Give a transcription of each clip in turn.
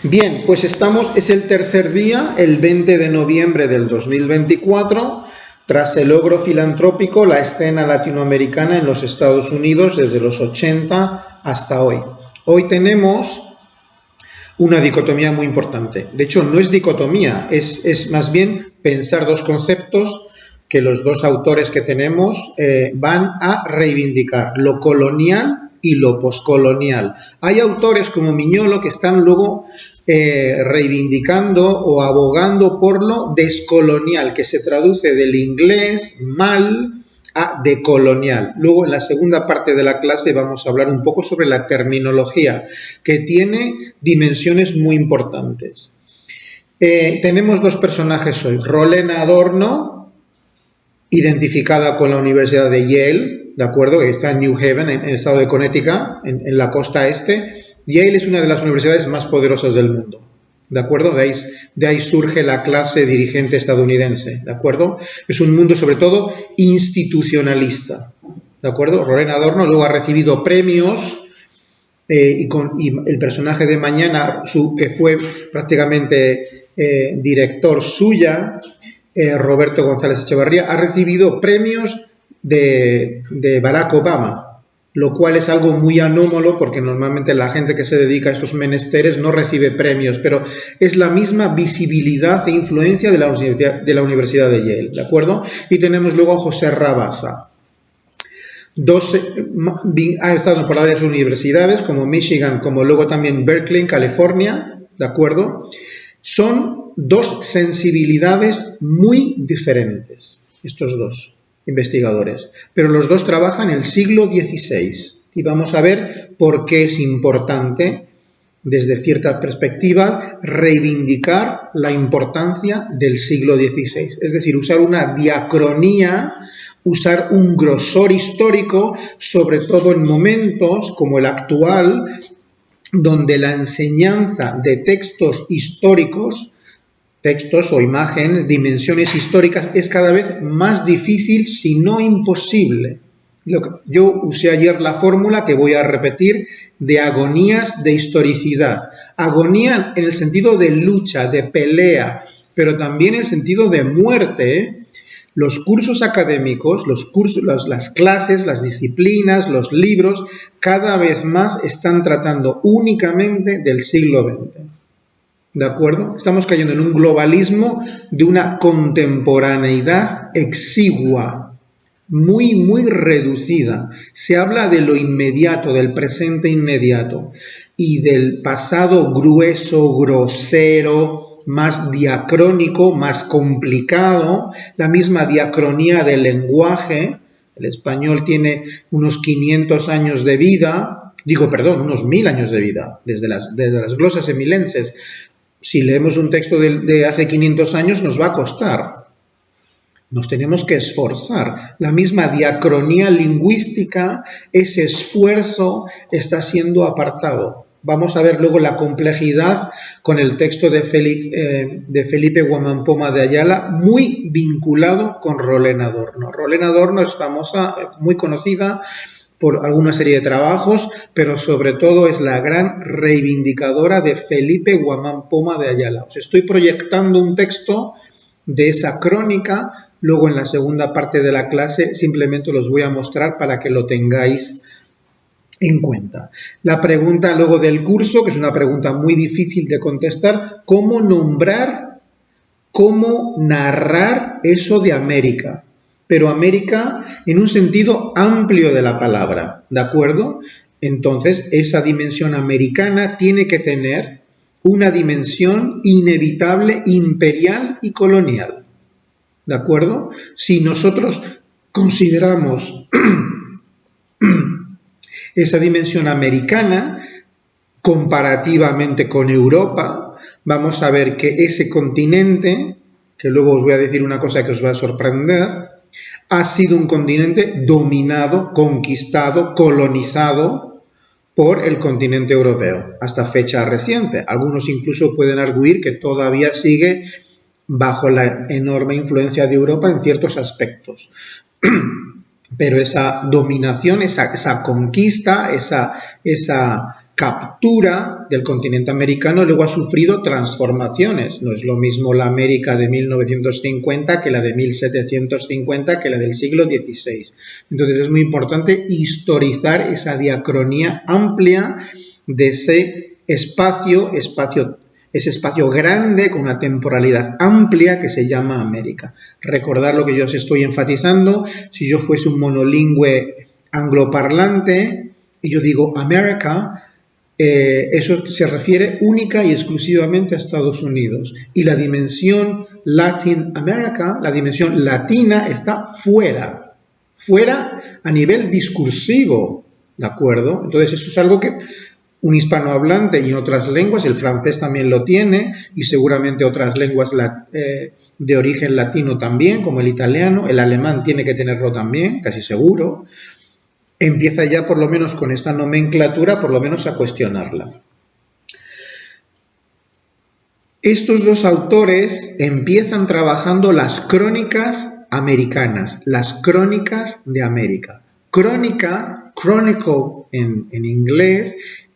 Bien, pues es el tercer día, el 20 de noviembre del 2024, tras el logro filantrópico, la escena latinoamericana en los Estados Unidos desde los 80 hasta hoy. Hoy tenemos una dicotomía muy importante. De hecho, no es dicotomía, es más bien pensar dos conceptos que los dos autores que tenemos van a reivindicar, lo colonial y lo poscolonial. Hay autores como Miñolo que están luego reivindicando o abogando por lo descolonial, que se traduce del inglés mal a decolonial. Luego, en la segunda parte de la clase vamos a hablar un poco sobre la terminología, que tiene dimensiones muy importantes. Tenemos dos personajes hoy. Rolena Adorno, identificada con la Universidad de Yale, ¿de acuerdo? Que está en New Haven, en el estado de Connecticut, en la costa este. Yale es una de las universidades más poderosas del mundo, ¿de acuerdo? De ahí surge la clase dirigente estadounidense, ¿de acuerdo? Es un mundo sobre todo institucionalista, ¿de acuerdo? Rolena Adorno luego ha recibido premios y el personaje de mañana, que fue prácticamente director suya, Roberto González Echevarría, ha recibido premios de Barack Obama, lo cual es algo muy anómalo porque normalmente la gente que se dedica a estos menesteres no recibe premios, pero es la misma visibilidad e influencia de la Universidad de Yale, ¿de acuerdo? Y tenemos luego a José Rabasa. Ha estado por varias universidades como Michigan, como luego también Berkeley en California, ¿de acuerdo? Son dos sensibilidades muy diferentes, estos dos investigadores, pero los dos trabajan en el siglo XVI y vamos a ver por qué es importante, desde cierta perspectiva, reivindicar la importancia del siglo XVI, es decir, usar una diacronía, usar un grosor histórico, sobre todo en momentos como el actual, donde la enseñanza de textos históricos, textos o imágenes, dimensiones históricas, es cada vez más difícil, si no imposible. Yo usé ayer la fórmula que voy a repetir de agonías de historicidad. Agonía en el sentido de lucha, de pelea, pero también en el sentido de muerte. Los cursos académicos, las clases, las disciplinas, los libros, cada vez más están tratando únicamente del siglo XX. ¿De acuerdo? Estamos cayendo en un globalismo de una contemporaneidad exigua, muy, muy reducida. Se habla de lo inmediato, del presente inmediato y del pasado grueso, grosero, más diacrónico, más complicado, la misma diacronía del lenguaje. El español tiene unos 500 años de vida, unos 1000 años de vida, desde las glosas emilenses. Si leemos un texto de hace 500 años nos va a costar. Nos tenemos que esforzar. La misma diacronía lingüística, ese esfuerzo está siendo apartado. Vamos a ver luego la complejidad con el texto de Felipe Guamampoma de Ayala, muy vinculado con Rolena Adorno. Rolena Adorno es famosa, muy conocida por alguna serie de trabajos, pero sobre todo es la gran reivindicadora de Felipe Guamampoma de Ayala. Os estoy proyectando un texto de esa crónica, luego en la segunda parte de la clase simplemente los voy a mostrar para que lo tengáis en cuenta. La pregunta luego del curso, que es una pregunta muy difícil de contestar, ¿cómo nombrar, cómo narrar eso de América? Pero América en un sentido amplio de la palabra, ¿de acuerdo? Entonces, esa dimensión americana tiene que tener una dimensión inevitable, imperial y colonial, ¿de acuerdo? Si nosotros consideramos esa dimensión americana comparativamente con Europa, vamos a ver que ese continente, que luego os voy a decir una cosa que os va a sorprender, ha sido un continente dominado, conquistado, colonizado por el continente europeo, hasta fecha reciente. Algunos incluso pueden arguir que todavía sigue bajo la enorme influencia de Europa en ciertos aspectos. Pero esa dominación, esa conquista, esa captura América, del continente americano, luego ha sufrido transformaciones. No es lo mismo la América de 1950 que la de 1750, que la del siglo XVI. Entonces es muy importante historizar esa diacronía amplia de ese espacio grande con una temporalidad amplia que se llama América. Recordar lo que yo os estoy enfatizando: si yo fuese un monolingüe angloparlante y yo digo America, eso se refiere única y exclusivamente a Estados Unidos. Y la dimensión Latin America, la dimensión latina, está fuera a nivel discursivo, ¿de acuerdo? Entonces eso es algo que un hispanohablante y en otras lenguas, el francés también lo tiene y seguramente otras lenguas de origen latino también, como el italiano, el alemán tiene que tenerlo también, casi seguro. Empieza ya por lo menos con esta nomenclatura, por lo menos a cuestionarla. Estos dos autores empiezan trabajando las crónicas americanas, las crónicas de América. Crónica, chronicle en inglés,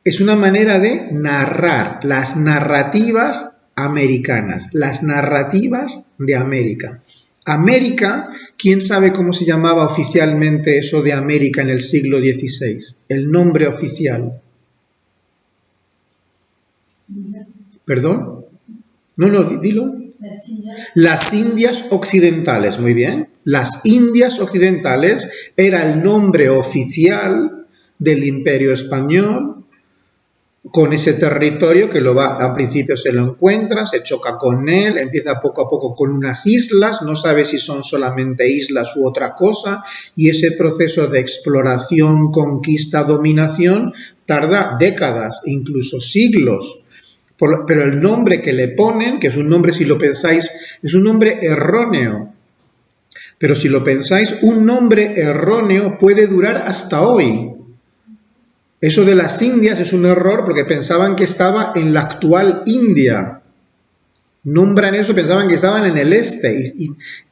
es una manera de narrar las narrativas americanas, las narrativas de América. América, ¿quién sabe cómo se llamaba oficialmente eso de América en el siglo XVI? El nombre oficial. ¿Perdón? No, dilo. Las Indias Occidentales, muy bien. Las Indias Occidentales era el nombre oficial del Imperio Español, con ese territorio que al principio se lo encuentra, se choca con él, empieza poco a poco con unas islas, no sabe si son solamente islas u otra cosa, y ese proceso de exploración, conquista, dominación tarda décadas, incluso siglos. Pero el nombre que le ponen, que es un nombre, si lo pensáis, es un nombre erróneo. Pero si lo pensáis, un nombre erróneo puede durar hasta hoy. Eso de las Indias es un error porque pensaban que estaba en la actual India. Nombran eso, pensaban que estaban en el este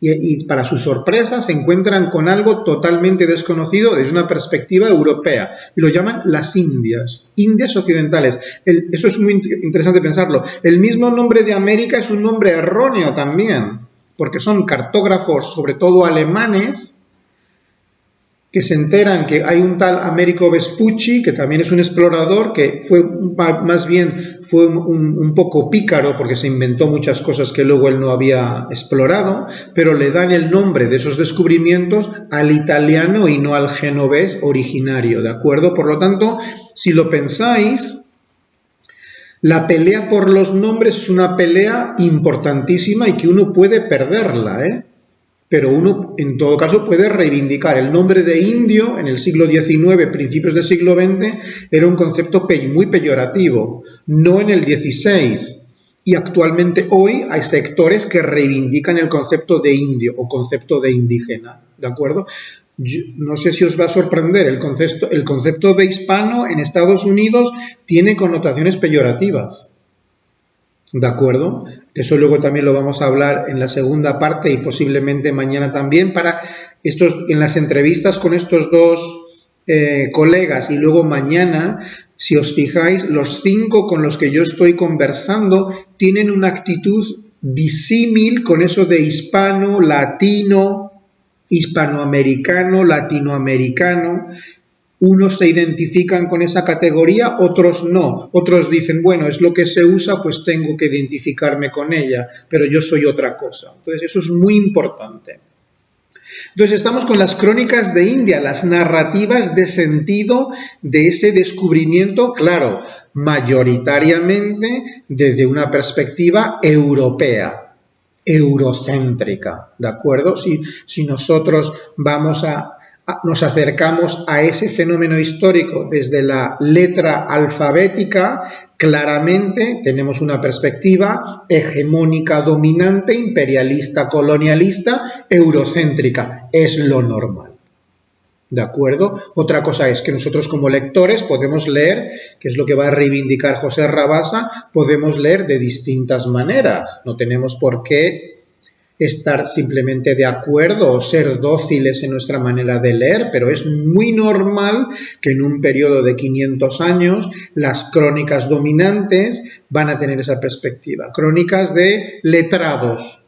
y para su sorpresa se encuentran con algo totalmente desconocido desde una perspectiva europea y lo llaman las Indias, Indias Occidentales. Eso es muy interesante pensarlo. El mismo nombre de América es un nombre erróneo también, porque son cartógrafos, sobre todo alemanes, que se enteran que hay un tal Americo Vespucci, que también es un explorador, que fue un poco pícaro porque se inventó muchas cosas que luego él no había explorado, pero le dan el nombre de esos descubrimientos al italiano y no al genovés originario, ¿de acuerdo? Por lo tanto, si lo pensáis, la pelea por los nombres es una pelea importantísima y que uno puede perderla, ¿eh? Pero uno, en todo caso, puede reivindicar. El nombre de indio, en el siglo XIX, principios del siglo XX, era un concepto muy peyorativo, no en el XVI. Y actualmente hoy hay sectores que reivindican el concepto de indio o concepto de indígena, ¿de acuerdo? Yo no sé si os va a sorprender, el concepto de hispano en Estados Unidos tiene connotaciones peyorativas. ¿De acuerdo? Eso luego también lo vamos a hablar en la segunda parte y posiblemente mañana también en las entrevistas con estos dos colegas y luego mañana, si os fijáis, los 5 con los que yo estoy conversando tienen una actitud disímil con eso de hispano, latino, hispanoamericano, latinoamericano. Unos se identifican con esa categoría, otros no. Otros dicen, bueno, es lo que se usa, pues tengo que identificarme con ella, pero yo soy otra cosa. Entonces, eso es muy importante. Entonces, estamos con las crónicas de India, las narrativas de sentido de ese descubrimiento, claro, mayoritariamente desde una perspectiva europea, eurocéntrica, ¿de acuerdo? Si nosotros nos acercamos a ese fenómeno histórico desde la letra alfabética, claramente tenemos una perspectiva hegemónica, dominante, imperialista, colonialista, eurocéntrica. Es lo normal. ¿De acuerdo? Otra cosa es que nosotros como lectores podemos leer, que es lo que va a reivindicar José Rabasa, podemos leer de distintas maneras. No tenemos por qué estar simplemente de acuerdo o ser dóciles en nuestra manera de leer, pero es muy normal que en un periodo de 500 años las crónicas dominantes van a tener esa perspectiva. Crónicas de letrados.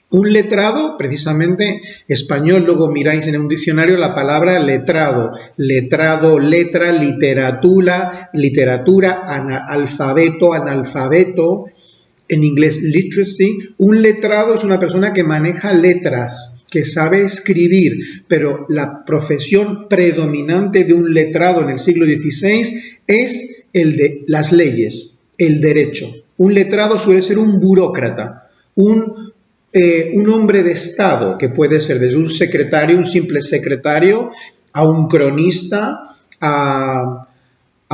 Un letrado, precisamente español, luego miráis en un diccionario la palabra letrado, letra, literatura, alfabeto, analfabeto, en inglés literacy. Un letrado es una persona que maneja letras, que sabe escribir, pero la profesión predominante de un letrado en el siglo XVI es el de las leyes, el derecho. Un letrado suele ser un burócrata, un hombre de Estado, que puede ser desde un secretario, un simple secretario, a un cronista, a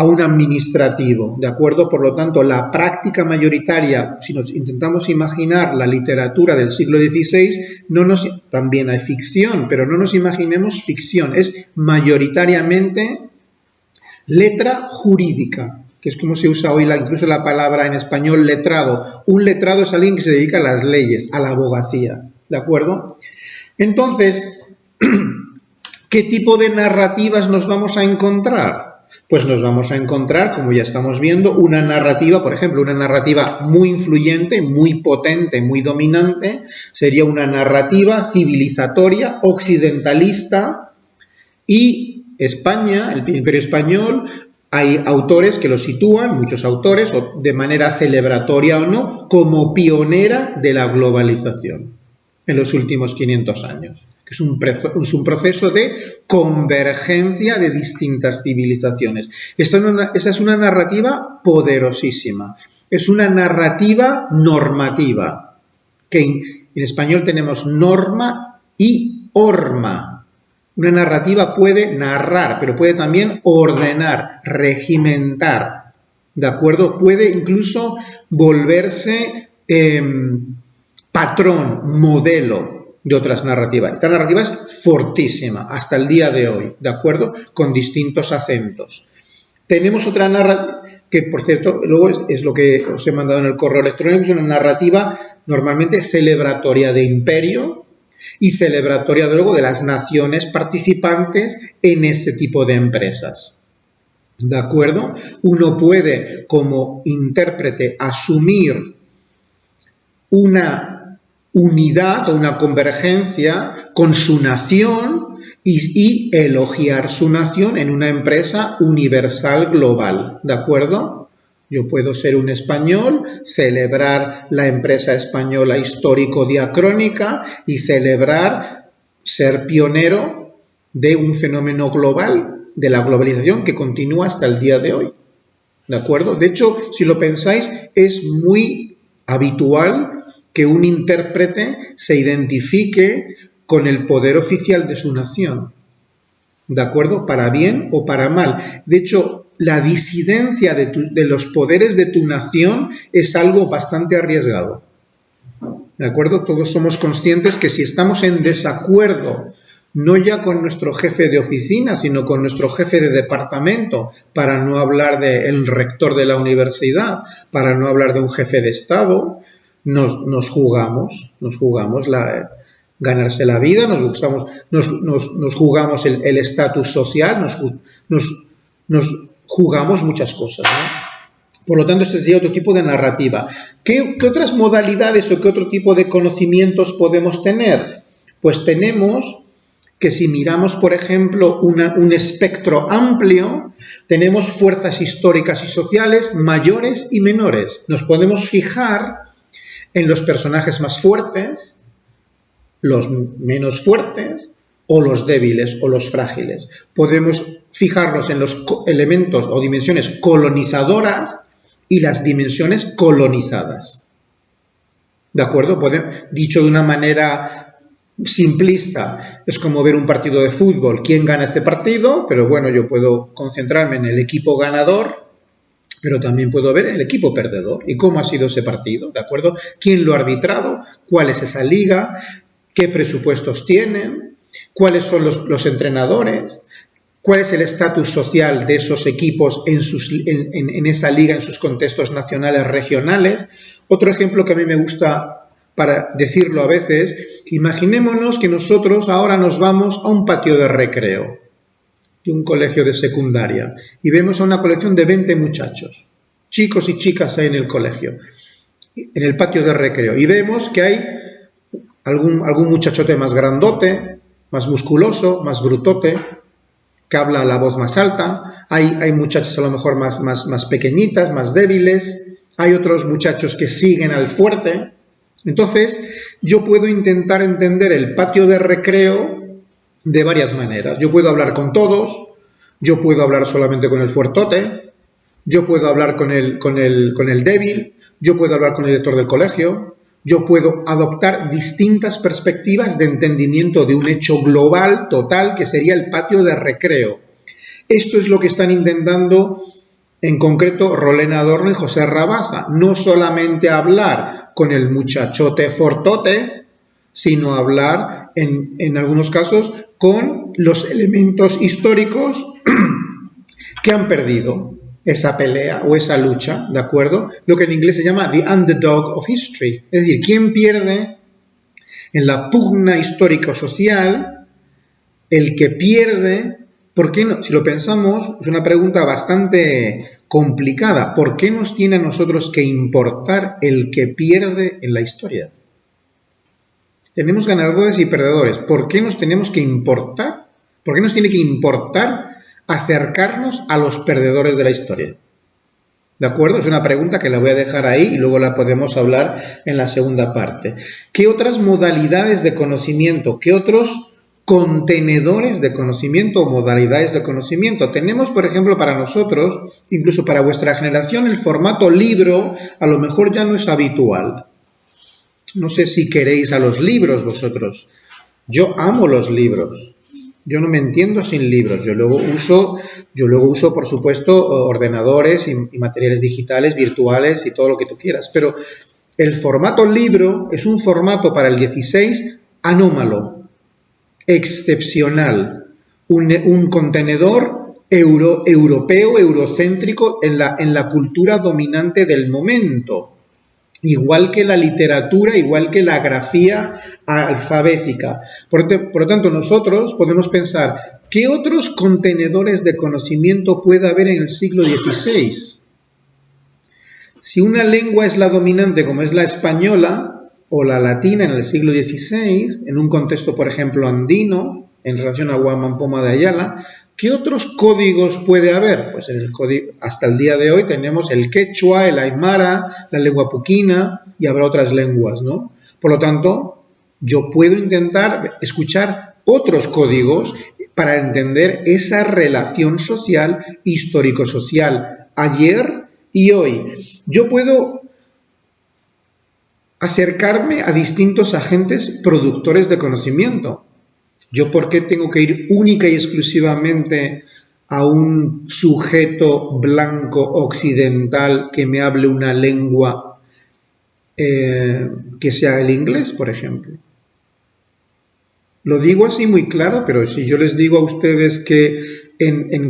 un administrativo, ¿de acuerdo? Por lo tanto, la práctica mayoritaria, si nos intentamos imaginar la literatura del siglo XVI, también hay ficción, pero no nos imaginemos ficción, es mayoritariamente letra jurídica, que es como se usa hoy incluso la palabra en español letrado. Un letrado es alguien que se dedica a las leyes, a la abogacía, ¿de acuerdo? Entonces, ¿qué tipo de narrativas nos vamos a encontrar? Pues nos vamos a encontrar, como ya estamos viendo, una narrativa, por ejemplo, una narrativa muy influyente, muy potente, muy dominante, sería una narrativa civilizatoria, occidentalista, y España, el Imperio Español, hay autores que lo sitúan, muchos autores, o de manera celebratoria o no, como pionera de la globalización en los últimos 500 años. Que es un proceso de convergencia de distintas civilizaciones. Esa es una narrativa poderosísima. Es una narrativa normativa, que en español tenemos norma y horma. Una narrativa puede narrar, pero puede también ordenar, regimentar, ¿de acuerdo? Puede incluso volverse patrón, modelo de otras narrativas. Esta narrativa es fortísima hasta el día de hoy, ¿de acuerdo? Con distintos acentos. Tenemos otra narrativa, que por cierto, luego es lo que os he mandado en el correo electrónico, es una narrativa normalmente celebratoria de imperio, y celebratoria luego de las naciones participantes en ese tipo de empresas. ¿De acuerdo? Uno puede, como intérprete, asumir una unidad o una convergencia con su nación y elogiar su nación en una empresa universal global. ¿De acuerdo? Yo puedo ser un español, celebrar la empresa española histórico-diacrónica y celebrar ser pionero de un fenómeno global, de la globalización que continúa hasta el día de hoy. ¿De acuerdo? De hecho, si lo pensáis, es muy habitual que un intérprete se identifique con el poder oficial de su nación. ¿De acuerdo? Para bien o para mal. De hecho, la disidencia de los poderes de tu nación es algo bastante arriesgado. ¿De acuerdo? Todos somos conscientes que si estamos en desacuerdo, no ya con nuestro jefe de oficina, sino con nuestro jefe de departamento, para no hablar del rector de la universidad, para no hablar de un jefe de Estado, nos jugamos ganarse la vida, nos jugamos el estatus social, nos jugamos muchas cosas, ¿no? Por lo tanto, este sería otro tipo de narrativa. ¿Qué otras modalidades o qué otro tipo de conocimientos podemos tener? Pues tenemos que si miramos, por ejemplo, un espectro amplio, tenemos fuerzas históricas y sociales mayores y menores. Nos podemos fijar en los personajes más fuertes, los menos fuertes, o los débiles o los frágiles. Podemos fijarnos en los elementos o dimensiones colonizadoras y las dimensiones colonizadas. ¿De acuerdo? Dicho de una manera simplista, es como ver un partido de fútbol. ¿Quién gana este partido? Pero bueno, yo puedo concentrarme en el equipo ganador, pero también puedo ver el equipo perdedor. ¿Y cómo ha sido ese partido? ¿De acuerdo? ¿Quién lo ha arbitrado? ¿Cuál es esa liga? ¿Qué presupuestos tienen? ¿Cuáles son los entrenadores? ¿Cuál es el estatus social de esos equipos en esa liga, en sus contextos nacionales, regionales? Otro ejemplo que a mí me gusta para decirlo a veces, imaginémonos que nosotros ahora nos vamos a un patio de recreo de un colegio de secundaria y vemos a una colección de 20 muchachos, chicos y chicas ahí en el colegio, en el patio de recreo, y vemos que hay algún muchachote más grandote, más musculoso, más brutote, que habla a la voz más alta, hay muchachas a lo mejor más pequeñitas, más débiles, hay otros muchachos que siguen al fuerte. Entonces, yo puedo intentar entender el patio de recreo de varias maneras. Yo puedo hablar con todos, yo puedo hablar solamente con el fuertote, yo puedo hablar con el débil, yo puedo hablar con el director del colegio, yo puedo adoptar distintas perspectivas de entendimiento de un hecho global, total, que sería el patio de recreo. Esto es lo que están intentando, en concreto, Rolén Adorno y José Rabasa. No solamente hablar con el muchachote fortote, sino hablar, en algunos casos, con los elementos históricos que han perdido esa pelea o esa lucha, ¿de acuerdo? Lo que en inglés se llama the underdog of history. Es decir, ¿quién pierde en la pugna histórico-social? El que pierde, ¿por qué no? Si lo pensamos, es una pregunta bastante complicada. ¿Por qué nos tiene a nosotros que importar el que pierde en la historia? Tenemos ganadores y perdedores. ¿Por qué nos tenemos que importar? ¿Por qué nos tiene que importar acercarnos a los perdedores de la historia? ¿De acuerdo? Es una pregunta que la voy a dejar ahí y luego la podemos hablar en la segunda parte. ¿Qué otras modalidades de conocimiento, qué otros contenedores de conocimiento o modalidades de conocimiento tenemos? Por ejemplo, para nosotros, incluso para vuestra generación, el formato libro a lo mejor ya no es habitual. No sé si queréis a los libros vosotros. Yo amo los libros. Yo no me entiendo sin libros. Yo luego uso, por supuesto, ordenadores y materiales digitales, virtuales y todo lo que tú quieras. Pero el formato libro es un formato para el 16 anómalo, excepcional, un contenedor europeo, eurocéntrico en la cultura dominante del momento. Igual que la literatura, igual que la grafía alfabética. Por lo tanto, nosotros podemos pensar, ¿qué otros contenedores de conocimiento puede haber en el siglo XVI? Si una lengua es la dominante, como es la española o la latina en el siglo XVI, en un contexto, por ejemplo, andino, en relación a Guamán Poma de Ayala, ¿qué otros códigos puede haber? Pues hasta el día de hoy tenemos el quechua, el aymara, la lengua puquina y habrá otras lenguas, ¿no? Por lo tanto, yo puedo intentar escuchar otros códigos para entender esa relación social, histórico-social, ayer y hoy. Yo puedo acercarme a distintos agentes productores de conocimiento. ¿Yo por qué tengo que ir única y exclusivamente a un sujeto blanco occidental que me hable una lengua que sea el inglés, por ejemplo? Lo digo así muy claro, pero si yo les digo a ustedes que en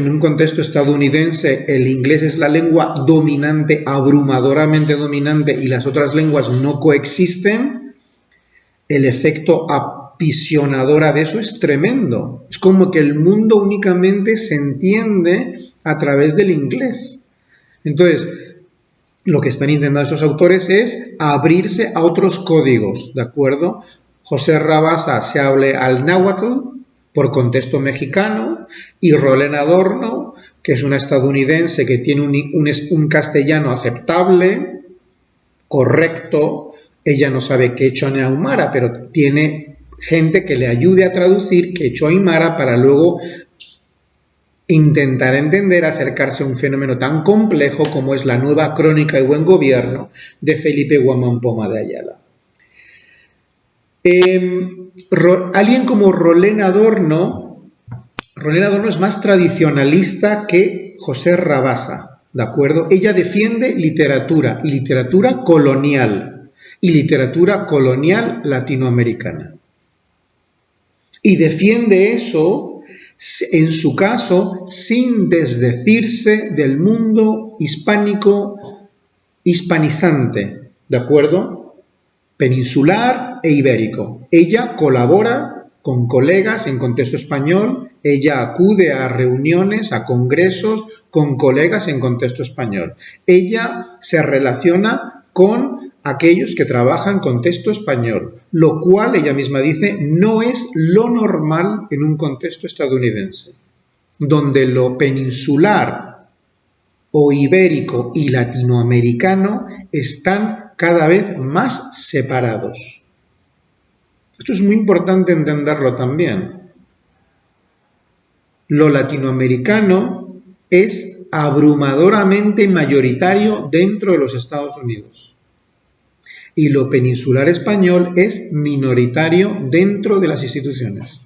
un contexto estadounidense el inglés es la lengua dominante, abrumadoramente dominante, y las otras lenguas no coexisten, el efecto apisionadora de eso es tremendo. Es como que el mundo únicamente se entiende a través del inglés. Entonces, lo que están intentando estos autores es abrirse a otros códigos, ¿de acuerdo? José Rabasa se hable al náhuatl por contexto mexicano y Rolén Adorno, que es una estadounidense que tiene un castellano aceptable, correcto. Ella no sabe quechua ni aymara, pero tiene gente que le ayude a traducir quechua aymara para luego intentar entender, acercarse a un fenómeno tan complejo como es la nueva crónica y buen gobierno de Felipe Guamán Poma de Ayala. Alguien como Rolén Adorno es más tradicionalista que José Rabasa, ¿de acuerdo? Ella defiende literatura y literatura colonial latinoamericana. Y defiende eso, en su caso, sin desdecirse del mundo hispánico, hispanizante, ¿de acuerdo? peninsular e ibérico. Ella colabora con colegas en contexto español, ella acude a reuniones, a congresos con colegas en contexto español. Ella se relaciona con aquellos que trabajan en contexto español, lo cual, ella misma dice, no es lo normal en un contexto estadounidense, donde lo peninsular o ibérico y latinoamericano están cada vez más separados. Esto es muy importante entenderlo también. Lo latinoamericano es abrumadoramente mayoritario dentro de los Estados Unidos y lo peninsular español es minoritario dentro de las instituciones.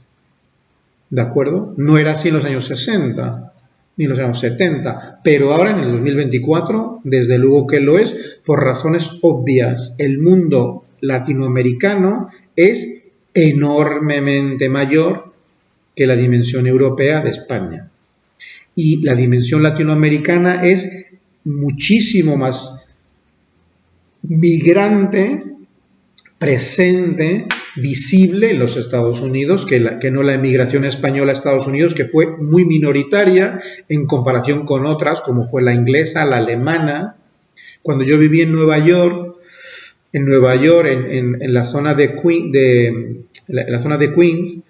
¿De acuerdo? No era así en los años 60 ni en los años 70, pero ahora en el 2024 desde luego que lo es por razones obvias. El mundo latinoamericano es enormemente mayor que la dimensión europea de España. Y la dimensión latinoamericana es muchísimo más migrante, presente, visible en los Estados Unidos que no la emigración española a Estados Unidos, que fue muy minoritaria en comparación con otras, como fue la inglesa, la alemana. Cuando yo viví en Nueva York, en la zona de Queens,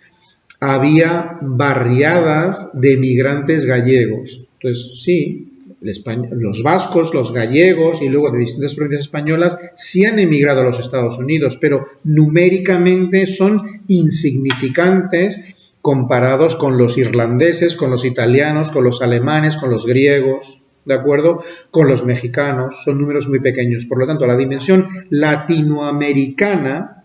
había barriadas de migrantes gallegos. Entonces, sí, los vascos, los gallegos y luego de distintas provincias españolas sí han emigrado a los Estados Unidos, pero numéricamente son insignificantes comparados con los irlandeses, con los italianos, con los alemanes, con los griegos, ¿de acuerdo? Con los mexicanos, son números muy pequeños. Por lo tanto, la dimensión latinoamericana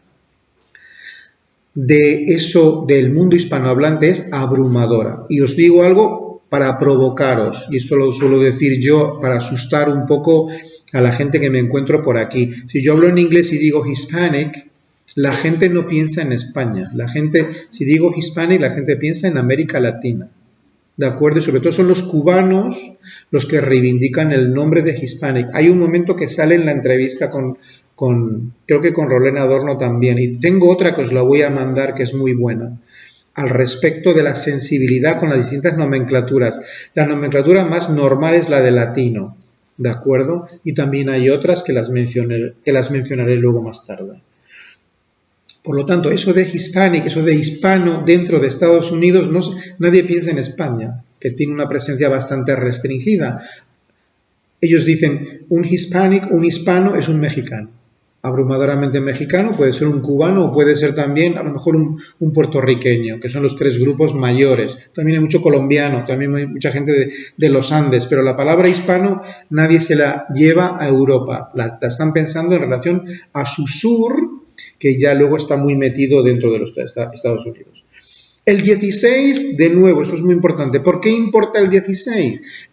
de eso del mundo hispanohablante es abrumadora. Y os digo algo para provocaros, y esto lo suelo decir yo para asustar un poco a la gente que me encuentro por aquí. Si yo hablo en inglés y digo Hispanic, la gente no piensa en España. Si digo Hispanic, la gente piensa en América Latina. ¿De acuerdo? Y sobre todo son los cubanos los que reivindican el nombre de Hispanic. Hay un momento que sale en la entrevista creo que con Rolena Adorno también, y tengo otra que os la voy a mandar que es muy buena, al respecto de la sensibilidad con las distintas nomenclaturas. La nomenclatura más normal es la de latino, ¿de acuerdo? Y también hay otras que las mencionaré luego más tarde. Por lo tanto, eso de Hispanic, eso de hispano dentro de Estados Unidos, nadie piensa en España, que tiene una presencia bastante restringida. Ellos dicen, un Hispanic, un hispano es un mexicano. Abrumadoramente mexicano, puede ser un cubano o puede ser también a lo mejor un puertorriqueño, que son los tres grupos mayores. También hay mucho colombiano, también hay mucha gente de los Andes, pero la palabra hispano nadie se la lleva a Europa. La están pensando en relación a su sur, que ya luego está muy metido dentro de los Estados Unidos. El 16, de nuevo, esto es muy importante. ¿Por qué importa el 16?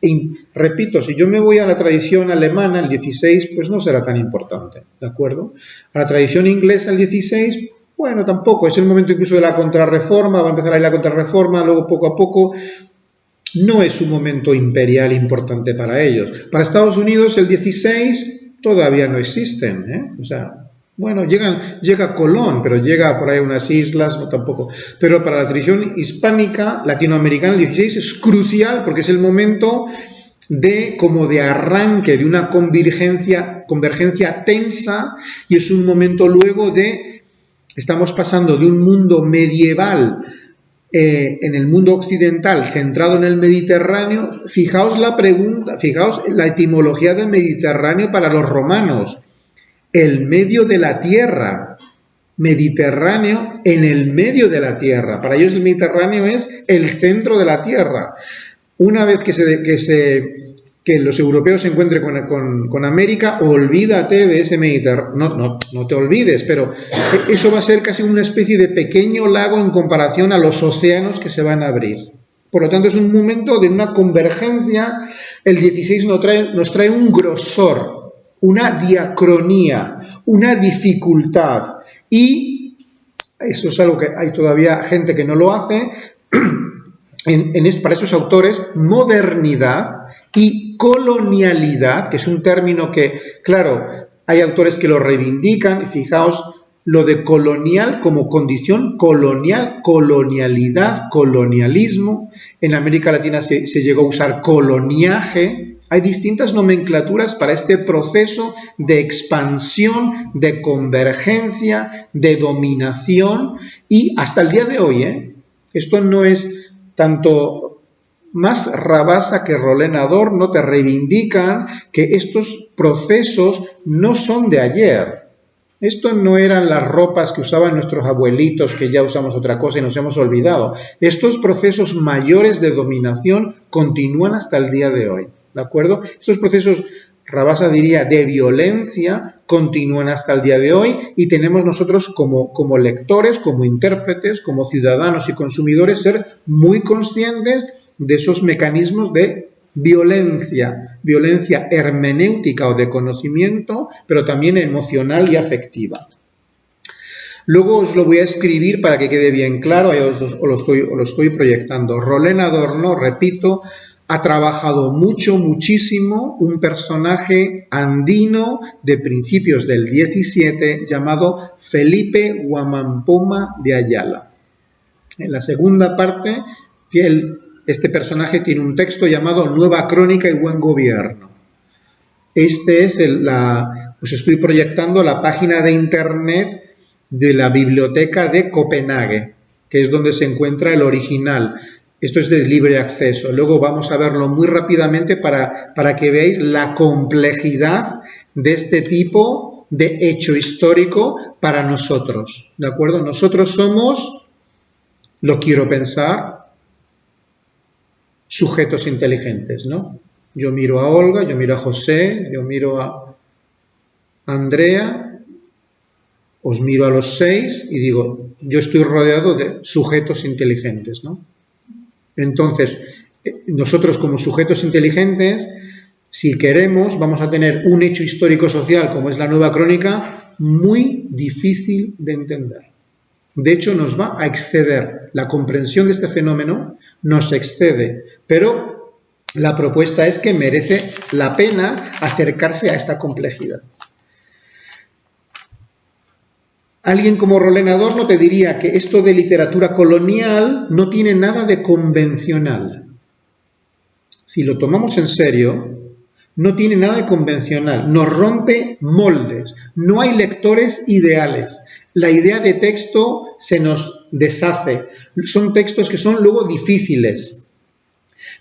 Repito, si yo me voy a la tradición alemana, el 16 pues no será tan importante, ¿de acuerdo? A la tradición inglesa, el 16, bueno, tampoco. Es el momento incluso de la contrarreforma, va a empezar ahí la contrarreforma, luego poco a poco. No es un momento imperial importante para ellos. Para Estados Unidos, el 16 todavía no existen, ¿eh? O sea, bueno, llega Colón, pero llega por ahí a unas islas, no tampoco. Pero para la tradición hispánica, latinoamericana, el 16 es crucial porque es el momento como de arranque de una convergencia tensa y es un momento luego estamos pasando de un mundo medieval en el mundo occidental centrado en el Mediterráneo. Fijaos la etimología del Mediterráneo para los romanos. El medio de la tierra, Mediterráneo en el medio de la tierra. Para ellos el Mediterráneo es el centro de la tierra. Una vez que los europeos se encuentren con América, olvídate de ese Mediterráneo. No te olvides, pero eso va a ser casi una especie de pequeño lago en comparación a los océanos que se van a abrir. Por lo tanto, es un momento de una convergencia. El 16 nos trae un grosor, una diacronía, una dificultad. Y eso es algo que hay todavía gente que no lo hace. Para estos autores, modernidad y colonialidad, que es un término que, claro, hay autores que lo reivindican, y fijaos, lo de colonial como condición colonial, colonialidad, colonialismo. En América Latina se llegó a usar coloniaje. Hay distintas nomenclaturas para este proceso de expansión, de convergencia, de dominación, y hasta el día de hoy, esto no es tanto más Rabassa que Rolenador, no te reivindican que estos procesos no son de ayer. Esto no eran las ropas que usaban nuestros abuelitos, que ya usamos otra cosa y nos hemos olvidado. Estos procesos mayores de dominación continúan hasta el día de hoy, ¿de acuerdo? Estos procesos, Rabassa diría, de violencia, continúan hasta el día de hoy, y tenemos nosotros como lectores, como intérpretes, como ciudadanos y consumidores, ser muy conscientes de esos mecanismos de violencia hermenéutica o de conocimiento, pero también emocional y afectiva. Luego os lo voy a escribir para que quede bien claro, os lo estoy proyectando. Rolén Adorno, repito, ha trabajado muchísimo un personaje andino de principios del 17 llamado Felipe Huamampoma de Ayala. En la segunda parte, este personaje tiene un texto llamado Nueva Crónica y Buen Gobierno. Este es os estoy proyectando la página de internet de la Biblioteca de Copenhague, que es donde se encuentra el original. Esto es de libre acceso. Luego vamos a verlo muy rápidamente para que veáis la complejidad de este tipo de hecho histórico para nosotros, ¿de acuerdo? Nosotros somos, lo quiero pensar, sujetos inteligentes, ¿no? Yo miro a Olga, yo miro a José, yo miro a Andrea, os miro a los 6 y digo, yo estoy rodeado de sujetos inteligentes, ¿no? Entonces, nosotros como sujetos inteligentes, si queremos, vamos a tener un hecho histórico-social como es la Nueva Crónica, muy difícil de entender. De hecho, nos va a exceder. La comprensión de este fenómeno nos excede, pero la propuesta es que merece la pena acercarse a esta complejidad. Alguien como Rolén Adorno te diría que esto de literatura colonial no tiene nada de convencional. Si lo tomamos en serio, no tiene nada de convencional, nos rompe moldes, no hay lectores ideales. La idea de texto se nos deshace, son textos que son luego difíciles.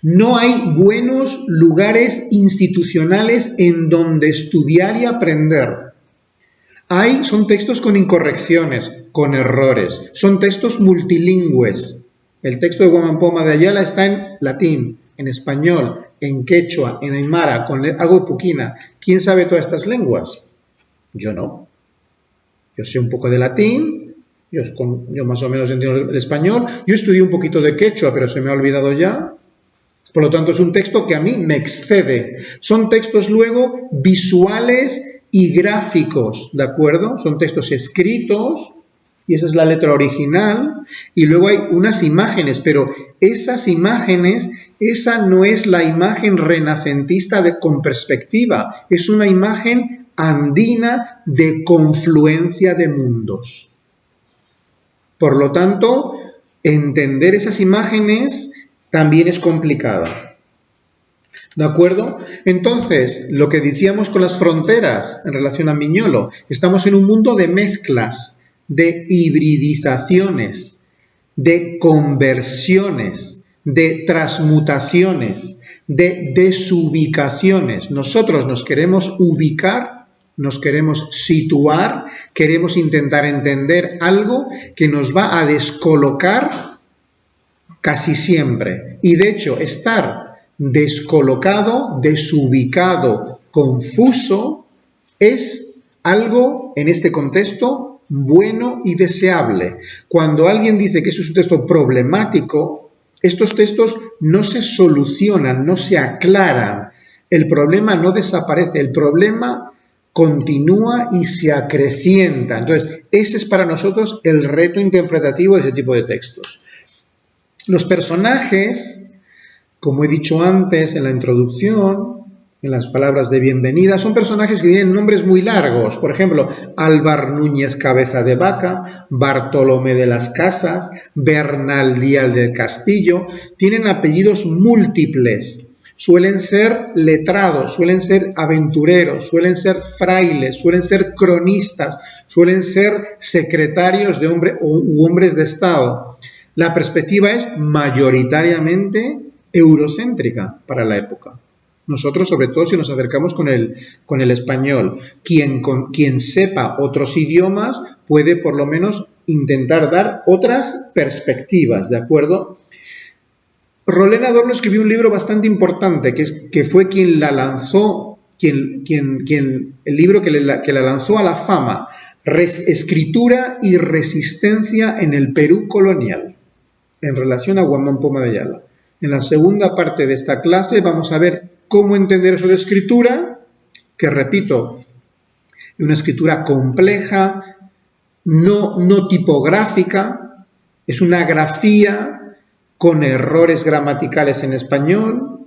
No hay buenos lugares institucionales en donde estudiar y aprender. Son textos con incorrecciones, con errores, son textos multilingües. El texto de Huamampoma de Ayala está en latín, en español, en quechua, en aymara, con algo de puquina. ¿Quién sabe todas estas lenguas? Yo no. Yo sé un poco de latín, yo más o menos entiendo el español, yo estudié un poquito de quechua, pero se me ha olvidado ya. Por lo tanto, es un texto que a mí me excede. Son textos luego visuales y gráficos, ¿de acuerdo? Son textos escritos, y esa es la letra original, y luego hay unas imágenes, pero esas imágenes, esa no es la imagen renacentista con perspectiva, es una imagen andina de confluencia de mundos. Por lo tanto, entender esas imágenes también es complicado. ¿De acuerdo? Entonces, lo que decíamos con las fronteras en relación a Miñolo, estamos en un mundo de mezclas, de hibridizaciones, de conversiones, de transmutaciones, de desubicaciones. Nosotros nos queremos ubicar, nos queremos situar, queremos intentar entender algo que nos va a descolocar casi siempre. Y de hecho, estar descolocado, desubicado, confuso, es algo en este contexto bueno y deseable. Cuando alguien dice que eso es un texto problemático, estos textos no se solucionan, no se aclaran. El problema no desaparece, el problema continúa y se acrecienta. Entonces, ese es para nosotros el reto interpretativo de ese tipo de textos. Los personajes, como he dicho antes en la introducción, en las palabras de bienvenida. Son personajes que tienen nombres muy largos. Por ejemplo, Álvar Núñez Cabeza de Vaca, Bartolomé de las Casas, Bernal Díaz del Castillo. Tienen apellidos múltiples. Suelen ser letrados, suelen ser aventureros, suelen ser frailes, suelen ser cronistas, suelen ser secretarios de u hombres de Estado. La perspectiva es mayoritariamente eurocéntrica para la época. Nosotros, sobre todo si nos acercamos con el español, quien sepa otros idiomas puede por lo menos intentar dar otras perspectivas, ¿de acuerdo? Rolén Adorno escribió un libro bastante importante, que fue quien la lanzó, el libro que la lanzó a la fama, Escritura y resistencia en el Perú colonial, en relación a Guamán Poma de Ayala. En la segunda parte de esta clase vamos a ver cómo entender eso de escritura, que repito, es una escritura compleja, no tipográfica, es una grafía con errores gramaticales en español,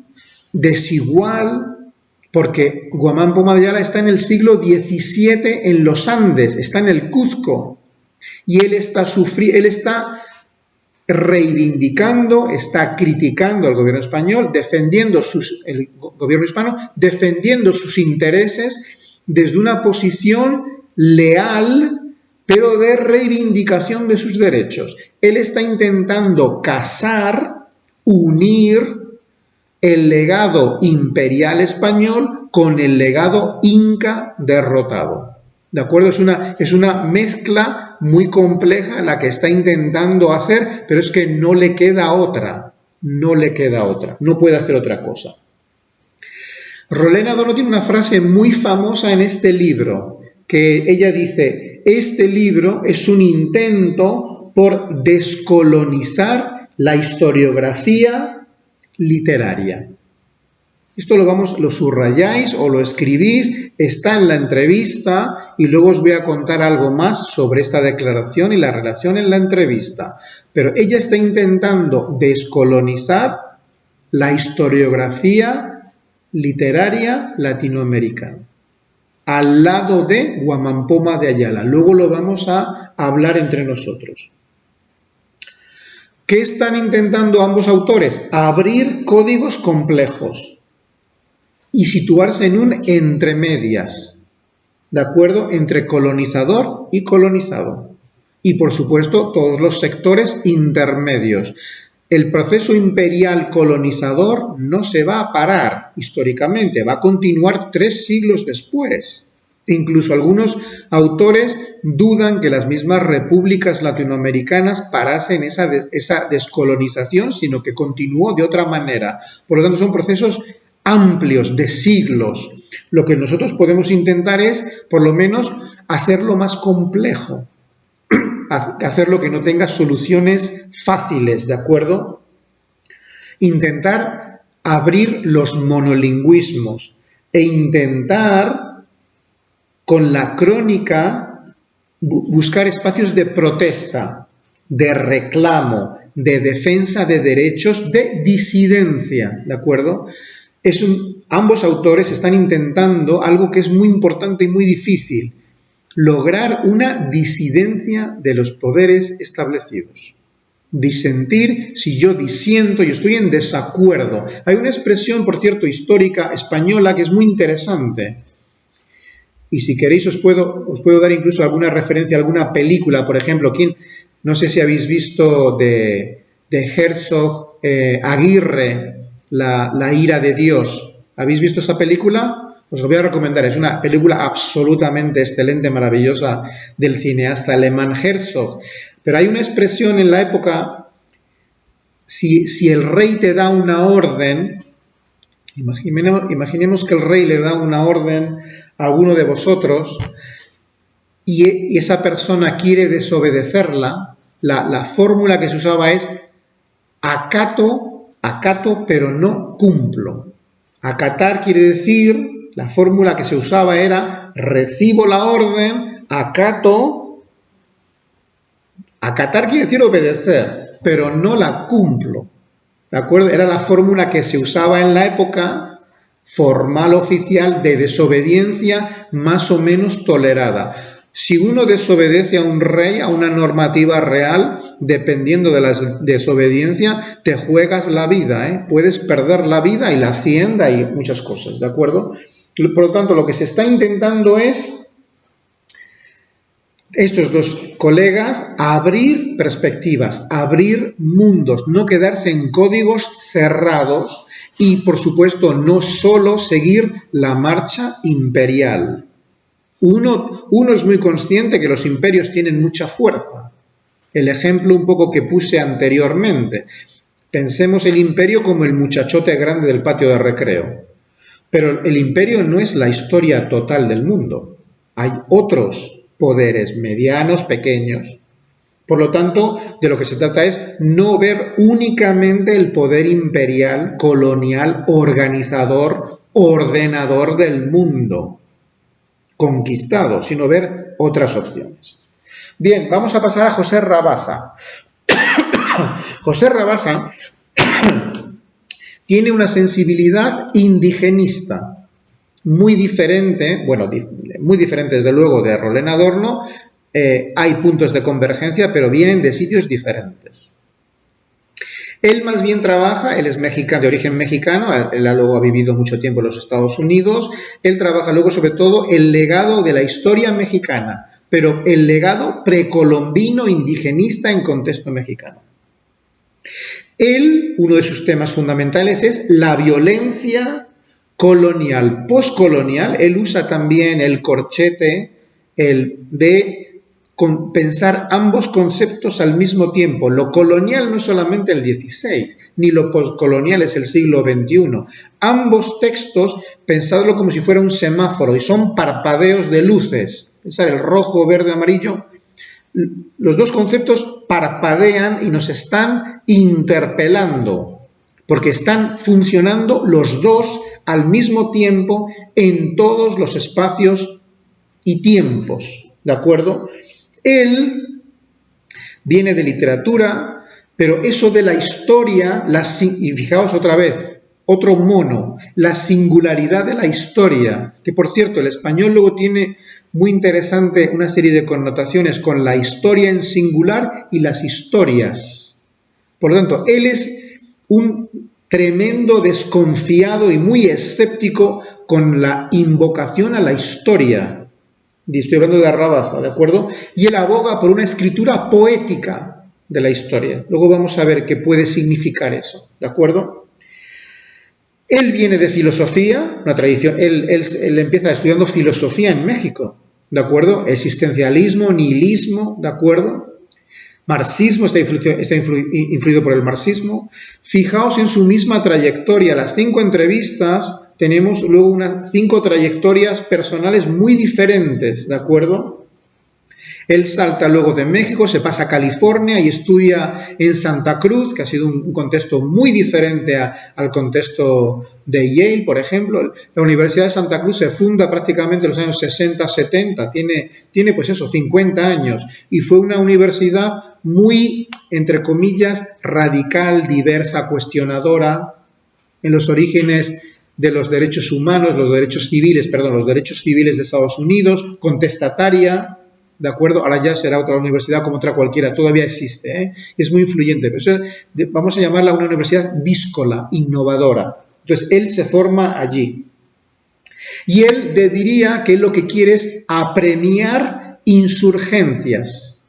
desigual, porque Guamán Poma de Ayala está en el siglo XVII en los Andes, está en el Cuzco, y él está reivindicando, está criticando al gobierno español, el gobierno hispano, defendiendo sus intereses desde una posición leal, pero de reivindicación de sus derechos. Él está intentando unir el legado imperial español con el legado inca derrotado. ¿De acuerdo? Es una mezcla muy compleja la que está intentando hacer, pero es que no le queda otra, no puede hacer otra cosa. Rolén Adorno tiene una frase muy famosa en este libro, que ella dice: este libro es un intento por descolonizar la historiografía literaria. Esto lo subrayáis o lo escribís, está en la entrevista y luego os voy a contar algo más sobre esta declaración y la relación en la entrevista. Pero ella está intentando descolonizar la historiografía literaria latinoamericana, al lado de Guamán Poma de Ayala. Luego lo vamos a hablar entre nosotros. ¿Qué están intentando ambos autores? Abrir códigos complejos y situarse en un entremedias, ¿de acuerdo? Entre colonizador y colonizado. Y, por supuesto, todos los sectores intermedios. El proceso imperial colonizador no se va a parar históricamente, va a continuar 3 siglos después. E incluso algunos autores dudan que las mismas repúblicas latinoamericanas parasen esa descolonización, sino que continuó de otra manera. Por lo tanto, son procesos amplios, de siglos. Lo que nosotros podemos intentar es, por lo menos, hacerlo más complejo, hacerlo que no tenga soluciones fáciles, ¿de acuerdo? Intentar abrir los monolingüismos e intentar, con la crónica, buscar espacios de protesta, de reclamo, de defensa de derechos, de disidencia, ¿de acuerdo? Ambos autores están intentando algo que es muy importante y muy difícil: lograr una disidencia de los poderes establecidos. Disentir, si yo disiento y estoy en desacuerdo. Hay una expresión, por cierto, histórica española que es muy interesante. Y si queréis os puedo dar incluso alguna referencia a alguna película, por ejemplo, no sé si habéis visto de Herzog, Aguirre, la ira de Dios. ¿Habéis visto esa película? Os lo voy a recomendar. Es una película absolutamente excelente, maravillosa, del cineasta alemán Herzog. Pero hay una expresión en la época: si el rey te da una orden, imaginemos que el rey le da una orden a alguno de vosotros y esa persona quiere desobedecerla, la fórmula que se usaba es: acato, pero no cumplo. Acatar quiere decir, la fórmula que se usaba era: recibo la orden, acato. Acatar quiere decir obedecer, pero no la cumplo. ¿De acuerdo? Era la fórmula que se usaba en la época formal oficial de desobediencia más o menos tolerada. Si uno desobedece a un rey, a una normativa real, dependiendo de la desobediencia, te juegas la vida, ¿eh? Puedes perder la vida y la hacienda y muchas cosas, ¿de acuerdo? Por lo tanto, lo que se está intentando es, estos dos colegas, abrir perspectivas, abrir mundos, no quedarse en códigos cerrados y, por supuesto, no solo seguir la marcha imperial. Uno es muy consciente que los imperios tienen mucha fuerza. El ejemplo un poco que puse anteriormente. Pensemos el imperio como el muchachote grande del patio de recreo. Pero el imperio no es la historia total del mundo. Hay otros poderes medianos, pequeños. Por lo tanto, de lo que se trata es no ver únicamente el poder imperial, colonial, organizador, ordenador del mundo conquistado, sino ver otras opciones. Bien, vamos a pasar a José Rabasa. José Rabasa tiene una sensibilidad indigenista muy diferente, bueno, muy diferente desde luego de Rolén Adorno. Hay puntos de convergencia, pero vienen de sitios diferentes. Él más bien trabaja, él es mexicano, de origen mexicano, él luego ha vivido mucho tiempo en los Estados Unidos, él trabaja luego sobre todo el legado de la historia mexicana, pero el legado precolombino indigenista en contexto mexicano. Él, uno de sus temas fundamentales es la violencia colonial, postcolonial. Él usa también el corchete de pensar ambos conceptos al mismo tiempo. Lo colonial no es solamente el XVI, ni lo postcolonial es el siglo XXI. Ambos textos, pensadlo como si fuera un semáforo y son parpadeos de luces. Pensar el rojo, verde, amarillo. Los dos conceptos parpadean y nos están interpelando, porque están funcionando los dos al mismo tiempo en todos los espacios y tiempos, ¿de acuerdo? Él viene de literatura, pero eso de la historia, y fijaos otra vez, otro mono, la singularidad de la historia, que por cierto el español luego tiene muy interesante una serie de connotaciones con la historia en singular y las historias. Por lo tanto, él es un tremendo desconfiado y muy escéptico con la invocación a la historia. Y estoy hablando de Rabasa, ¿de acuerdo? Y él aboga por una escritura poética de la historia. Luego vamos a ver qué puede significar eso, ¿de acuerdo? Él viene de filosofía, una tradición, él empieza estudiando filosofía en México, ¿de acuerdo? Existencialismo, nihilismo, ¿de acuerdo? Marxismo, está influido por el marxismo. Fijaos en su misma trayectoria, las 5 entrevistas, tenemos luego unas 5 trayectorias personales muy diferentes, ¿de acuerdo? Él salta luego de México, se pasa a California y estudia en Santa Cruz, que ha sido un contexto muy diferente al contexto de Yale, por ejemplo. La Universidad de Santa Cruz se funda prácticamente en los años 60-70, tiene pues eso, 50 años, y fue una universidad muy, entre comillas, radical, diversa, cuestionadora en los orígenes de los derechos humanos, los derechos civiles de Estados Unidos, contestataria, ¿de acuerdo? Ahora ya será otra universidad como otra cualquiera, todavía existe, ¿eh? Es muy influyente, pero vamos a llamarla una universidad díscola, innovadora. Entonces, él se forma allí. Y él diría que lo que quiere es apremiar insurgencias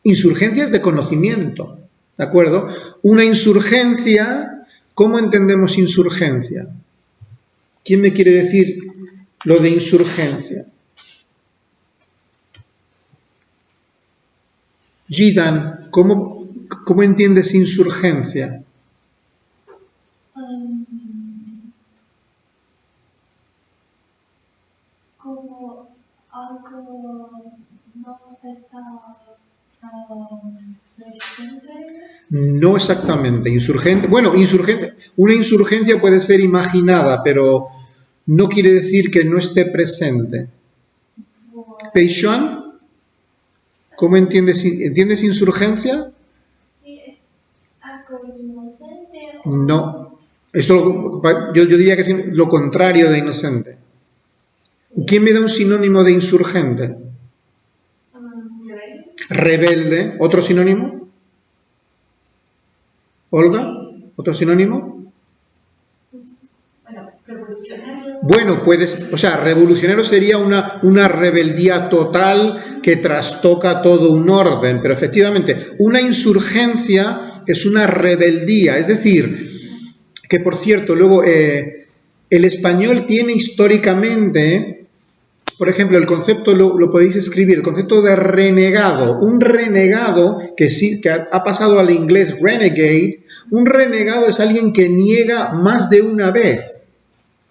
de conocimiento, ¿de acuerdo? Una insurgencia, ¿cómo entendemos insurgencia? ¿Quién me quiere decir lo de insurgencia? Gidan, ¿cómo entiendes insurgencia? Como algo no está presente. No exactamente, insurgente. Bueno, una insurgencia puede ser imaginada, pero no quiere decir que no esté presente. Peixón, ¿cómo entiendes insurgencia? Sí, es algo inocente. No. Yo diría que es lo contrario de inocente. ¿Quién me da un sinónimo de insurgente? Rebelde. ¿Otro sinónimo? ¿Olga? ¿Otro sinónimo? Bueno, revolucionario. Bueno, revolucionario sería una rebeldía total que trastoca todo un orden, pero efectivamente una insurgencia es una rebeldía, es decir, que por cierto, luego el español tiene históricamente, por ejemplo, el concepto lo podéis escribir, el concepto de renegado. Un renegado que ha pasado al inglés renegade, un renegado es alguien que niega más de una vez.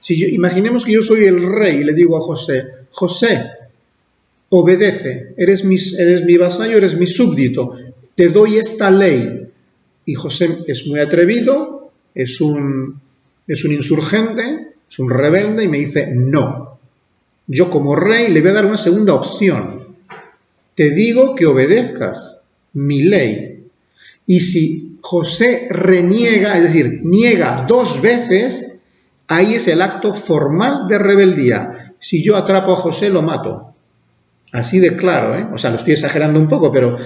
Imaginemos que yo soy el rey y le digo a José, José, obedece, eres mi vasallo, eres mi súbdito, te doy esta ley. Y José es muy atrevido, es un insurgente, es un rebelde y me dice no. Yo como rey le voy a dar una segunda opción. Te digo que obedezcas mi ley. Y si José reniega, es decir, niega 2 veces, ahí es el acto formal de rebeldía. Si yo atrapo a José, lo mato. Así de claro, ¿eh? O sea, lo estoy exagerando un poco, pero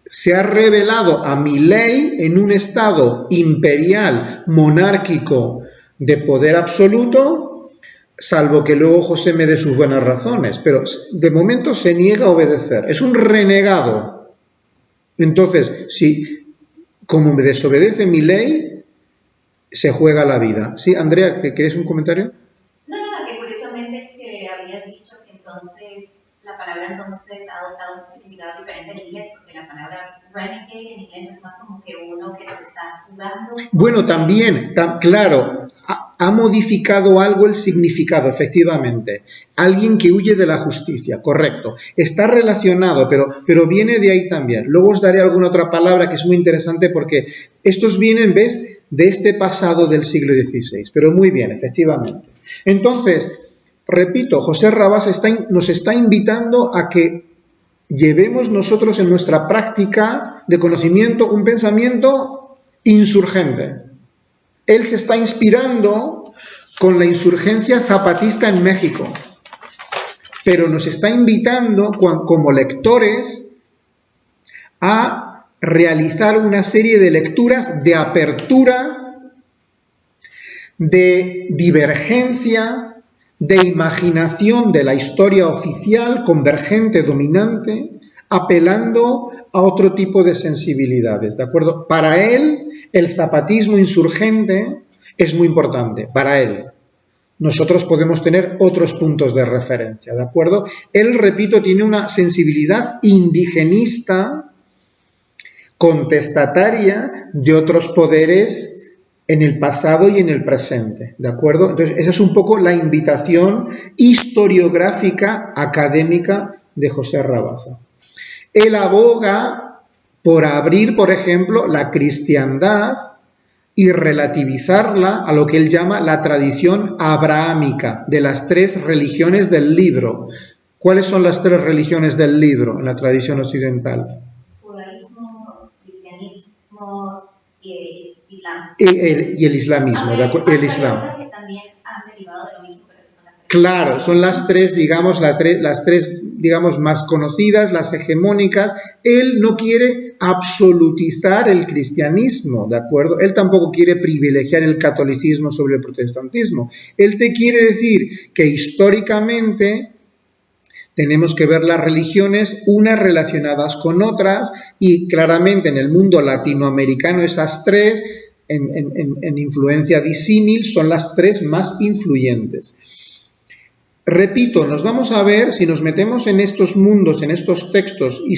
se ha rebelado a mi ley en un estado imperial, monárquico, de poder absoluto, salvo que luego José me dé sus buenas razones. Pero de momento se niega a obedecer. Es un renegado. Entonces, si como me desobedece mi ley, se juega la vida. Sí, Andrea, ¿quieres un comentario? No, nada, que curiosamente que habías dicho que entonces la palabra entonces ha adoptado un significado diferente en inglés, porque la palabra renegade en inglés es más como que uno que se está fugando. Bueno, también, claro, ha modificado algo el significado, efectivamente. Alguien que huye de la justicia, correcto. Está relacionado, pero viene de ahí también. Luego os daré alguna otra palabra que es muy interesante porque estos vienen, ¿ves?, de este pasado del siglo XVI. Pero muy bien, efectivamente. Entonces, repito, José Rabasa nos está invitando a que llevemos nosotros en nuestra práctica de conocimiento un pensamiento insurgente. Él se está inspirando con la insurgencia zapatista en México, pero nos está invitando como lectores a realizar una serie de lecturas de apertura, de divergencia, de imaginación de la historia oficial, convergente, dominante, apelando a otro tipo de sensibilidades, ¿de acuerdo? Para él, el zapatismo insurgente es muy importante, para él. Nosotros podemos tener otros puntos de referencia, ¿de acuerdo? Él, repito, tiene una sensibilidad indigenista, contestataria de otros poderes en el pasado y en el presente, ¿de acuerdo? Entonces, esa es un poco la invitación historiográfica académica de José Rabasa. Él aboga por abrir, por ejemplo, la cristiandad y relativizarla a lo que él llama la tradición abrahámica de las 3 religiones del libro. ¿Cuáles son las 3 religiones del libro en la tradición occidental? Judaísmo, cristianismo y islam. Y el islamismo, ¿de acuerdo? El islam. Hay otras que también han derivado de lo mismo, pero esas son las 3. Claro, son las 3, digamos, las tres, digamos, más conocidas, las hegemónicas. Él no quiere absolutizar el cristianismo, ¿de acuerdo? Él tampoco quiere privilegiar el catolicismo sobre el protestantismo. Él te quiere decir que históricamente tenemos que ver las religiones unas relacionadas con otras y claramente en el mundo latinoamericano esas 3, en influencia disímil, son las 3 más influyentes. Repito, nos vamos a ver, si nos metemos en estos mundos, en estos textos, y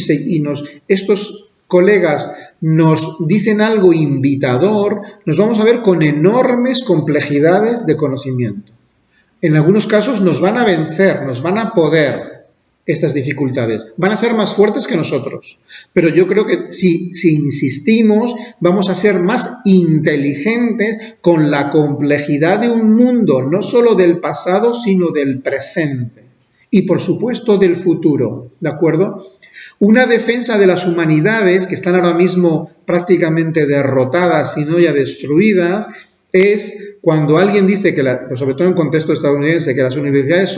estos colegas nos dicen algo invitador, nos vamos a ver con enormes complejidades de conocimiento. En algunos casos nos van a vencer, nos van a poder estas dificultades, van a ser más fuertes que nosotros, pero yo creo que si insistimos vamos a ser más inteligentes con la complejidad de un mundo, no solo del pasado sino del presente y por supuesto del futuro, ¿de acuerdo? Una defensa de las humanidades que están ahora mismo prácticamente derrotadas, si no ya destruidas, es cuando alguien dice que, sobre todo en contexto estadounidense, que las universidades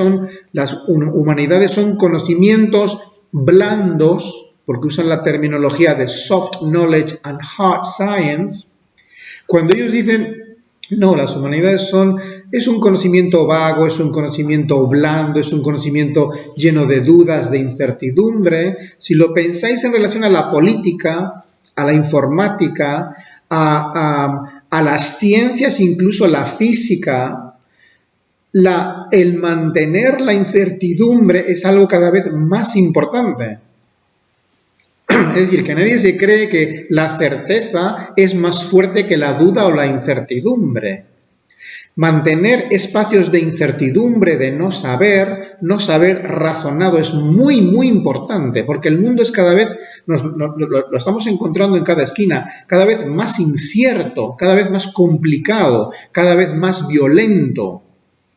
las humanidades son conocimientos blandos, porque usan la terminología de soft knowledge and hard science. Cuando ellos dicen, no, las humanidades es un conocimiento vago, es un conocimiento blando, es un conocimiento lleno de dudas, de incertidumbre. Si lo pensáis en relación a la política, a la informática, a las ciencias, incluso la física, el mantener la incertidumbre es algo cada vez más importante. Es decir, que nadie se cree que la certeza es más fuerte que la duda o la incertidumbre. Mantener espacios de incertidumbre, de no saber razonado es muy, muy importante, porque el mundo es cada vez, lo estamos encontrando en cada esquina, cada vez más incierto, cada vez más complicado, cada vez más violento,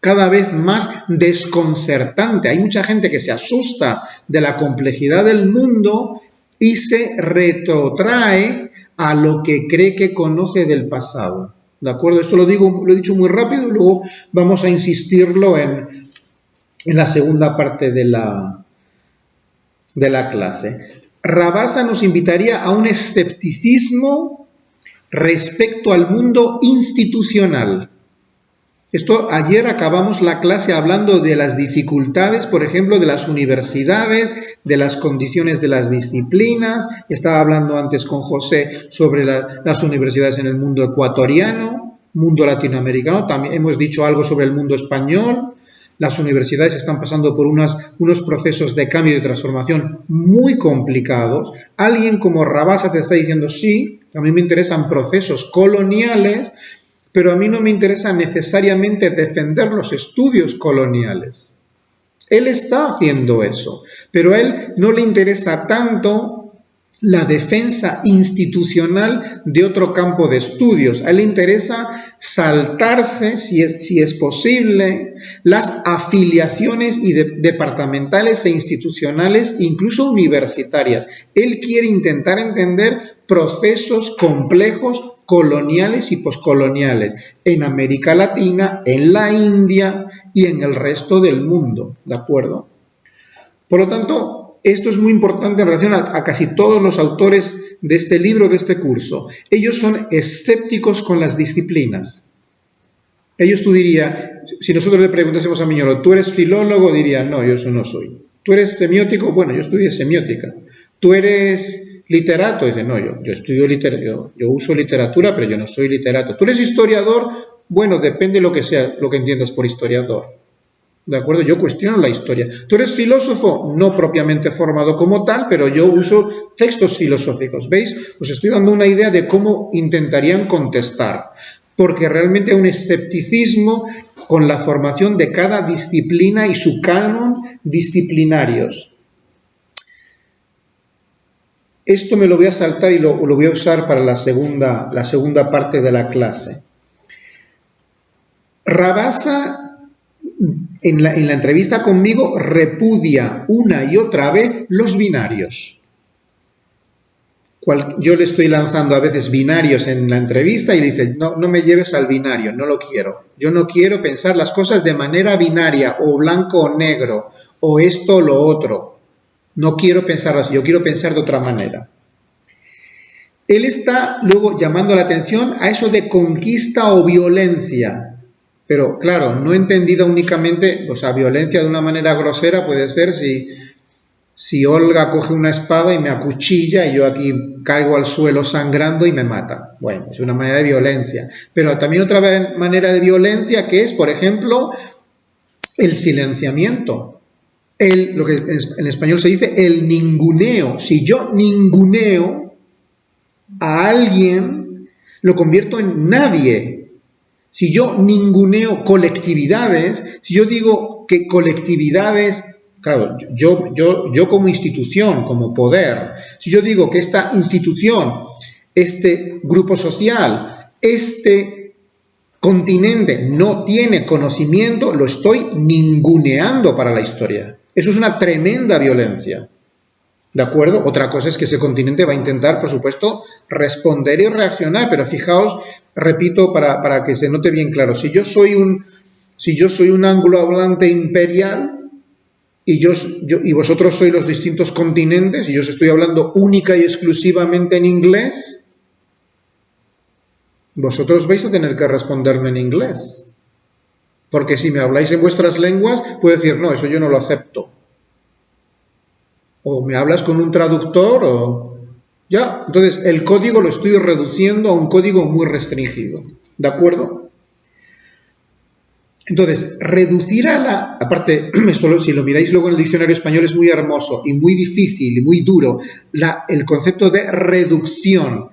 cada vez más desconcertante. Hay mucha gente que se asusta de la complejidad del mundo y se retrotrae a lo que cree que conoce del pasado. ¿De acuerdo? Esto lo he dicho muy rápido y luego vamos a insistirlo en la segunda parte de la clase. Rabassa nos invitaría a un escepticismo respecto al mundo institucional. Ayer acabamos la clase hablando de las dificultades, por ejemplo, de las universidades, de las condiciones de las disciplinas. Estaba hablando antes con José sobre las universidades en el mundo ecuatoriano, mundo latinoamericano. También hemos dicho algo sobre el mundo español. Las universidades están pasando por unos procesos de cambio y de transformación muy complicados. Alguien como Rabassa te está diciendo, sí, a mí me interesan procesos coloniales, pero a mí no me interesa necesariamente defender los estudios coloniales. Él está haciendo eso, pero a él no le interesa tanto la defensa institucional de otro campo de estudios. A él le interesa saltarse, si es posible, las afiliaciones departamentales e institucionales, incluso universitarias. Él quiere intentar entender procesos complejos coloniales y poscoloniales en América Latina, en la India y en el resto del mundo, ¿de acuerdo? Por lo tanto, esto es muy importante en relación a casi todos los autores de este libro, de este curso. Ellos son escépticos con las disciplinas. Ellos, tú dirías, si nosotros le preguntásemos a Miñolo, ¿tú eres filólogo? Diría, no, yo eso no soy. ¿Tú eres semiótico? Bueno, yo estudié semiótica. ¿Tú eres literato? Dice, no, yo estudio literatura, yo uso literatura, pero yo no soy literato. ¿Tú eres historiador? Bueno, depende de lo que sea, lo que entiendas por historiador. ¿De acuerdo? Yo cuestiono la historia. ¿Tú eres filósofo? No propiamente formado como tal, pero yo uso textos filosóficos. ¿Veis? Os estoy dando una idea de cómo intentarían contestar. Porque realmente hay un escepticismo con la formación de cada disciplina y su canon disciplinarios. Esto me lo voy a saltar y lo voy a usar para la segunda parte de la clase. Rabassa, en la entrevista conmigo, repudia una y otra vez los binarios. Yo le estoy lanzando a veces binarios en la entrevista y le dice, no me lleves al binario, no lo quiero. Yo no quiero pensar las cosas de manera binaria, o blanco o negro, o esto o lo otro. No quiero pensarlo así, yo quiero pensar de otra manera. Él está luego llamando la atención a eso de conquista o violencia. Pero, claro, no entendida únicamente, o sea, violencia de una manera grosera puede ser si Olga coge una espada y me acuchilla y yo aquí caigo al suelo sangrando y me mata. Bueno, es una manera de violencia. Pero también otra manera de violencia que es, por ejemplo, el silenciamiento. Lo que en español se dice el ninguneo. Si yo ninguneo a alguien, lo convierto en nadie. Si yo ninguneo colectividades, si yo digo que colectividades, claro, yo como institución, como poder, si yo digo que esta institución, este grupo social, este continente no tiene conocimiento, lo estoy ninguneando para la historia. Eso es una tremenda violencia. ¿De acuerdo? Otra cosa es que ese continente va a intentar, por supuesto, responder y reaccionar, pero fijaos, repito, para que se note bien claro, si yo soy un anglohablante imperial y vosotros sois los distintos continentes y yo os estoy hablando única y exclusivamente en inglés, vosotros vais a tener que responderme en inglés. Porque si me habláis en vuestras lenguas, puedo decir, no, eso yo no lo acepto. O me hablas con un traductor o... Ya, entonces el código lo estoy reduciendo a un código muy restringido. ¿De acuerdo? Entonces, reducir a la... Aparte, esto si lo miráis luego en el diccionario español es muy hermoso y muy difícil y muy duro. El concepto de reducción,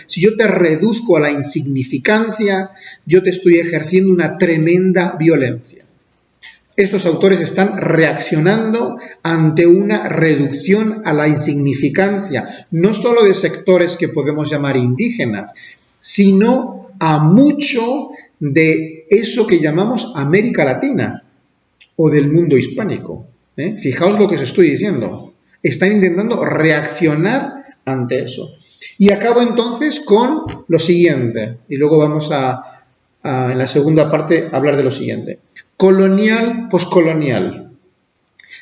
si yo te reduzco a la insignificancia, yo te estoy ejerciendo una tremenda violencia. Estos autores están reaccionando ante una reducción a la insignificancia, no solo de sectores que podemos llamar indígenas, sino a mucho de eso que llamamos América Latina o del mundo hispánico. Fijaos lo que os estoy diciendo. Están intentando reaccionar ante eso. Y acabo entonces con lo siguiente, y luego vamos en la segunda parte a hablar de lo siguiente. Colonial, poscolonial,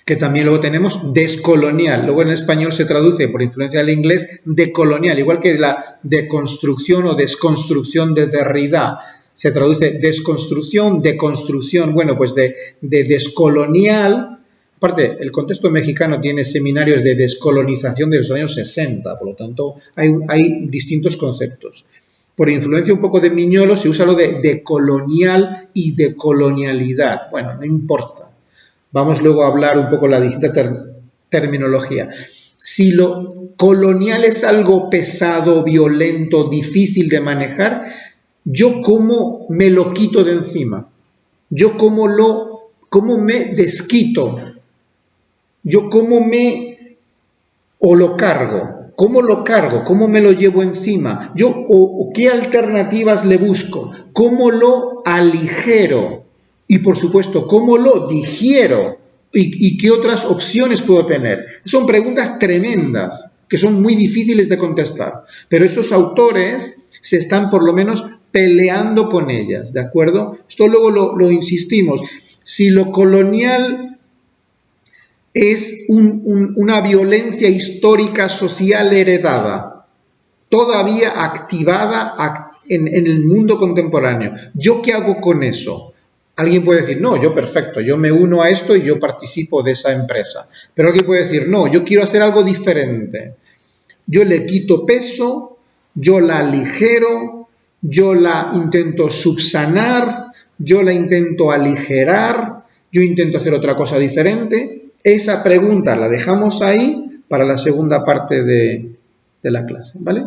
que también luego tenemos descolonial. Luego en español se traduce, por influencia del inglés, decolonial, igual que la deconstrucción o desconstrucción de Derrida. Se traduce desconstrucción, deconstrucción, bueno, pues de descolonial. Aparte, el contexto mexicano tiene seminarios de descolonización de los años 60, por lo tanto, hay distintos conceptos. Por influencia un poco de Miñolo se usa lo de decolonial y decolonialidad. Bueno, no importa. Vamos luego a hablar un poco de la distinta terminología. Si lo colonial es algo pesado, violento, difícil de manejar, ¿yo cómo me lo quito de encima? ¿Yo cómo me desquito? ¿Yo lo cargo? ¿Cómo lo cargo? ¿Cómo me lo llevo encima? ¿O qué alternativas le busco? ¿Cómo lo aligero? Y, por supuesto, ¿cómo lo digiero? ¿Y qué otras opciones puedo tener? Son preguntas tremendas, que son muy difíciles de contestar. Pero estos autores se están, por lo menos, peleando con ellas, ¿de acuerdo? Esto luego lo insistimos. Si lo colonial es una violencia histórica social heredada, todavía activada en el mundo contemporáneo. ¿Yo qué hago con eso? Alguien puede decir, no, yo perfecto, yo me uno a esto y yo participo de esa empresa. Pero alguien puede decir, no, yo quiero hacer algo diferente. Yo le quito peso, yo la aligero, yo la intento subsanar, yo la intento aligerar, yo intento hacer otra cosa diferente. Esa pregunta la dejamos ahí para la segunda parte de la clase, ¿vale?